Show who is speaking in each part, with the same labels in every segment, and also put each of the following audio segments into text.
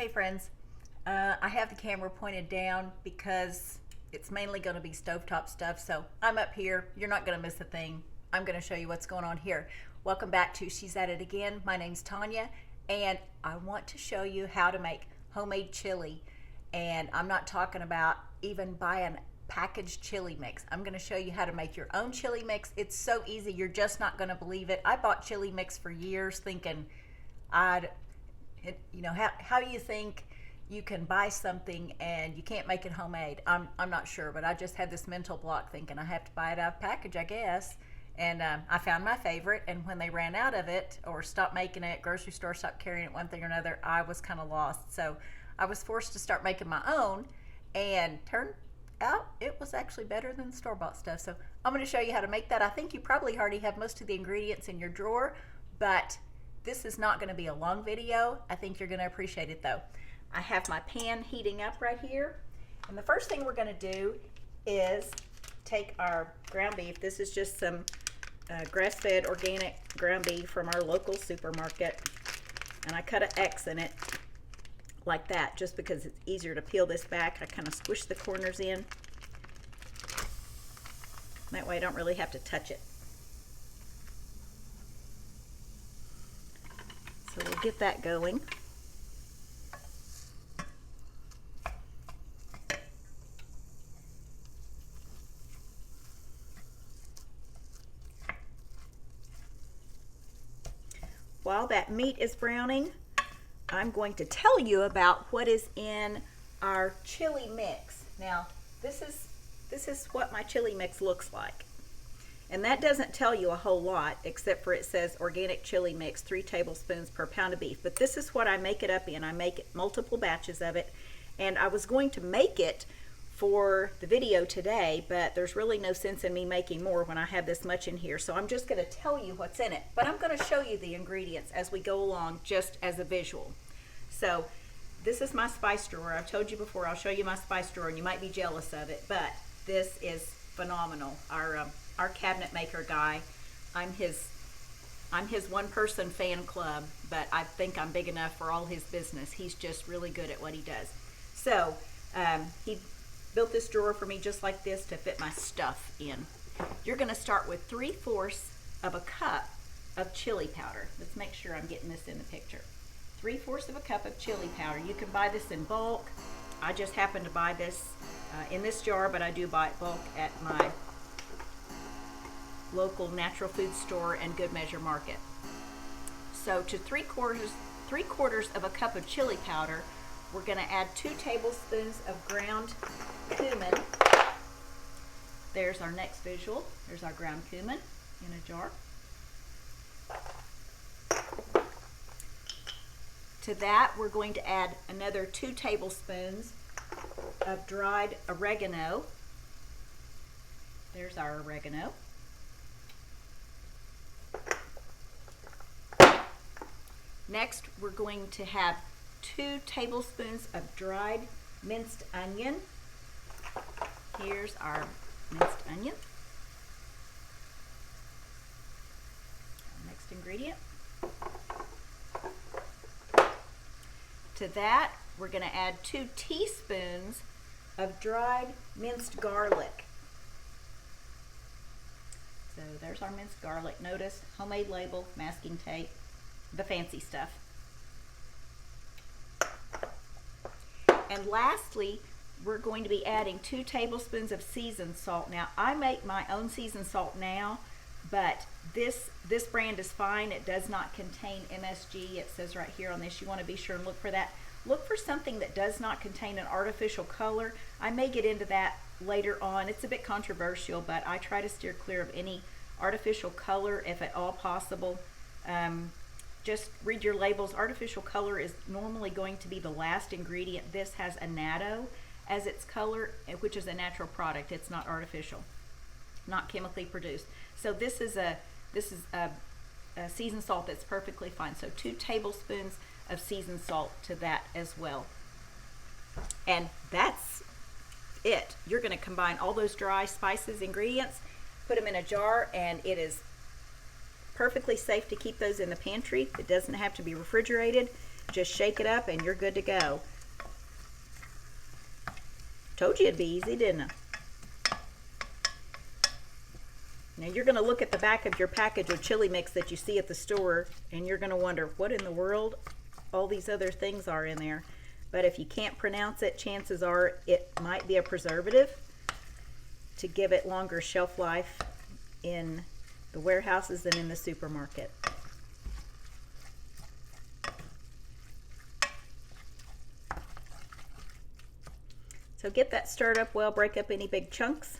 Speaker 1: Hey friends, I have the camera pointed down because it's mainly going to be stovetop stuff, so I'm up here. You're not going to miss a thing. I'm going to show you what's going on here. Welcome back to She's At It Again. My name's Tanya, and I want to show you how to make homemade chili. And I'm not talking about even buying packaged chili mix. I'm going to show you how to make your own chili mix. It's so easy, you're just not going to believe it. I bought chili mix for years thinking how do you think you can buy something and you can't make it homemade? I'm not sure, but I just had this mental block thinking I have to buy it out of package, I guess. And I found my favorite, and when they ran out of it or stopped making it, grocery store stopped carrying it, one thing or another, I was kind of lost. So I was forced to start making my own, and turned out it was actually better than the store-bought stuff. So I'm going to show you how to make that. I think you probably already have most of the ingredients in your drawer, but this is not going to be a long video. I think you're going to appreciate it though. I have my pan heating up right here, and the first thing we're going to do is take our ground beef. This is just some grass-fed organic ground beef from our local supermarket, and I cut an X in it like that just because it's easier to peel this back. I kind of squish the corners in. That way I don't really have to touch it. So we'll get that going. While that meat is browning, I'm going to tell you about what is in our chili mix. Now, this is what my chili mix looks like. And that doesn't tell you a whole lot, except for it says organic chili mix, 3 tablespoons per pound of beef. But this is what I make it up in. I make multiple batches of it. And I was going to make it for the video today, but there's really no sense in me making more when I have this much in here. So I'm just going to tell you what's in it. But I'm going to show you the ingredients as we go along, just as a visual. So this is my spice drawer. I've told you before, I'll show you my spice drawer, and you might be jealous of it, but this is phenomenal. Our cabinet maker guy, I'm his one-person fan club, but I think I'm big enough for all his business. He's just really good at what he does. So he built this drawer for me just like this to fit my stuff in. You're going to start with 3/4 of a cup of chili powder. Let's make sure I'm getting this in the picture. 3/4 of a cup of chili powder. You can buy this in bulk. I just happen to buy this in this jar, but I do buy it bulk at my local natural food store and Good Measure Market. So to 3/4 of a cup of chili powder, we're going to add 2 tablespoons of ground cumin. There's our next visual. There's our ground cumin in a jar. To that, we're going to add another 2 tablespoons of dried oregano. There's our oregano. Next, we're going to have 2 tablespoons of dried minced onion. Here's our minced onion. Next ingredient. To that, we're going to add 2 teaspoons of dried minced garlic. So there's our minced garlic. Notice, homemade label, masking tape, the fancy stuff. And lastly, we're going to be adding 2 tablespoons of seasoned salt. Now, I make my own seasoned salt now, but this brand is fine. It does not contain MSG. It says right here on this. You want to be sure and look for that. Look for something that does not contain an artificial color. I may get into that later on. It's a bit controversial, but I try to steer clear of any artificial color if at all possible. Just read your labels. Artificial color is normally going to be the last ingredient. This has annatto as its color, which is a natural product. It's not artificial, not chemically produced. So this is a seasoned salt that's perfectly fine. So 2 tablespoons of seasoned salt to that as well. And that's it. You're going to combine all those dry spices, ingredients, put them in a jar, and it is perfectly safe to keep those in the pantry. It doesn't have to be refrigerated. just shake it up and you're good to go. Told you it'd be easy, didn't I? Now you're going to look at the back of your package of chili mix that you see at the store, and you're going to wonder what in the world all these other things are in there. But if you can't pronounce it, chances are it might be a preservative to give it longer shelf life in the warehouses and in the supermarket. So get that stirred up well, break up any big chunks.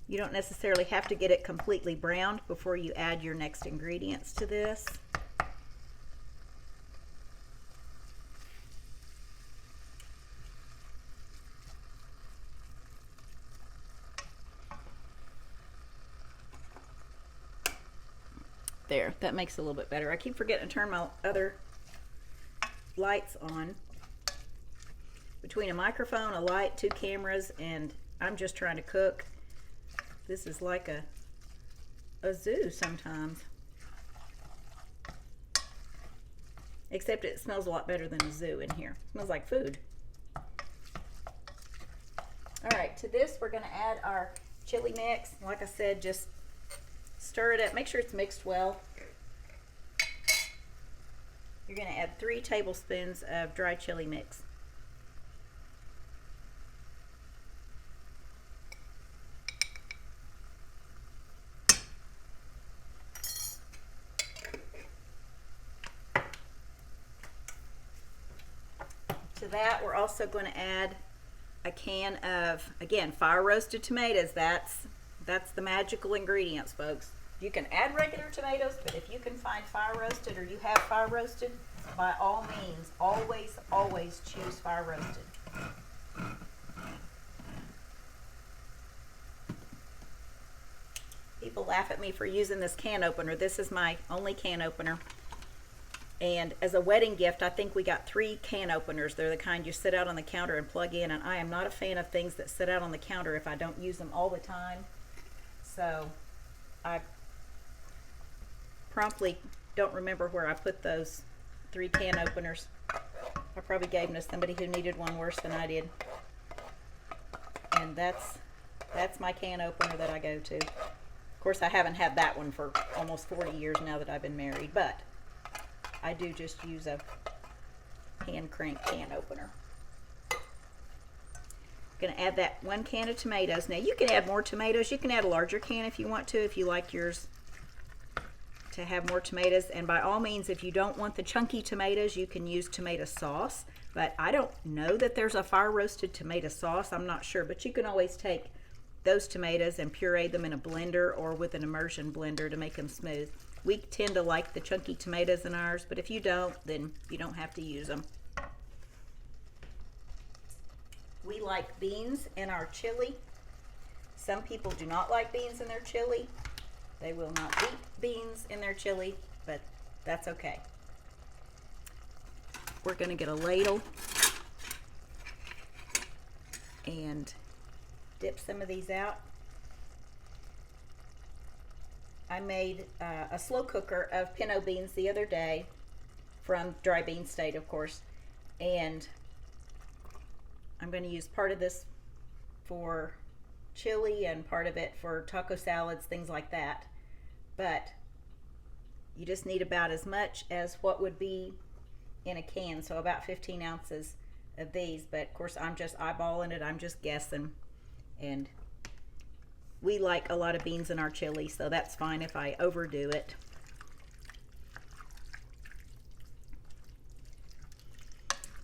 Speaker 1: You don't necessarily have to get it completely browned before you add your next ingredients to this. There, that makes it a little bit better. I keep forgetting to turn my other lights on. Between a microphone, a light, 2 cameras, and I'm just trying to cook. This is like a zoo sometimes. Except it smells a lot better than a zoo in here. It smells like food. Alright, to this we're going to add our chili mix. Like I said, just stir it up. Make sure it's mixed well. You're going to add 3 tablespoons of dry chili mix. To that, we're also going to add a can of, again, fire roasted tomatoes. That's the magical ingredients, folks. You can add regular tomatoes, but if you can find fire roasted or you have fire roasted, by all means, always choose fire roasted. People laugh at me for using this can opener. This is my only can opener. And as a wedding gift, I think we got 3 can openers. They're the kind you sit out on the counter and plug in, and I am not a fan of things that sit out on the counter if I don't use them all the time. So I promptly don't remember where I put those 3 can openers. I probably gave them to somebody who needed one worse than I did. And that's my can opener that I go to. Of course, I haven't had that one for almost 40 years now that I've been married, but I do just use a hand crank can opener. Going to add that 1 can of tomatoes. Now you can add more tomatoes. You can add a larger can if you want to, if you like yours to have more tomatoes. And by all means, if you don't want the chunky tomatoes, you can use tomato sauce. But I don't know that there's a fire roasted tomato sauce. I'm not sure, but you can always take those tomatoes and puree them in a blender or with an immersion blender to make them smooth. We tend to like the chunky tomatoes in ours, but if you don't, then you don't have to use them. We like beans in our chili. Some people do not like beans in their chili. They will not eat beans in their chili, but that's okay. We're going to get a ladle and dip some of these out. I made a slow cooker of pinto beans the other day from Dry Bean State, of course, and I'm going to use part of this for chili and part of it for taco salads, things like that. But you just need about as much as what would be in a can, so about 15 ounces of these. But of course, I'm just eyeballing it, I'm just guessing, and we like a lot of beans in our chili, so that's fine if I overdo it.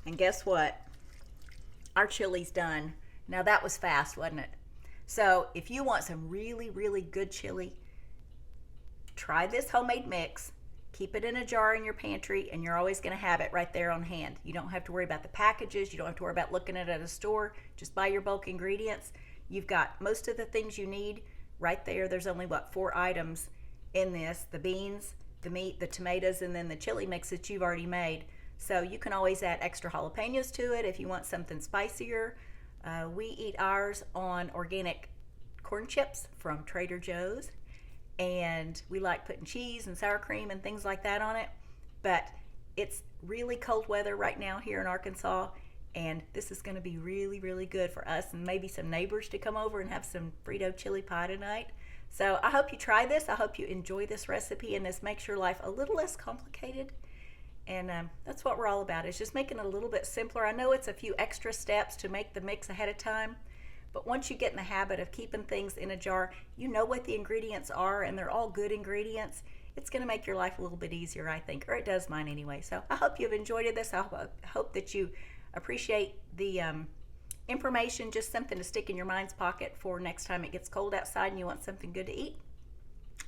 Speaker 1: And guess what? Our chili's done. Now that was fast, wasn't it? So if you want some really, really good chili, try this homemade mix. Keep it in a jar in your pantry, and you're always going to have it right there on hand. You don't have to worry about the packages. You don't have to worry about looking at it at a store. Just buy your bulk ingredients. You've got most of the things you need right there. There's only, what, 4 items in this: the beans, the meat, the tomatoes, and then the chili mix that you've already made. So you can always add extra jalapenos to it if you want something spicier. We eat ours on organic corn chips from Trader Joe's, and we like putting cheese and sour cream and things like that on it. But it's really cold weather right now here in Arkansas, and this is going to be really, really good for us and maybe some neighbors to come over and have some Frito chili pie tonight. So I hope you try this. I hope you enjoy this recipe, and this makes your life a little less complicated. And that's what we're all about, is just making it a little bit simpler. I know it's a few extra steps to make the mix ahead of time, but once you get in the habit of keeping things in a jar, you know what the ingredients are, and they're all good ingredients. It's going to make your life a little bit easier, I think, or it does mine anyway. So I hope you've enjoyed this. I hope that you appreciate the information, just something to stick in your mind's pocket for next time it gets cold outside and you want something good to eat.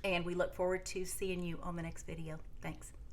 Speaker 1: And we look forward to seeing you on the next video. Thanks.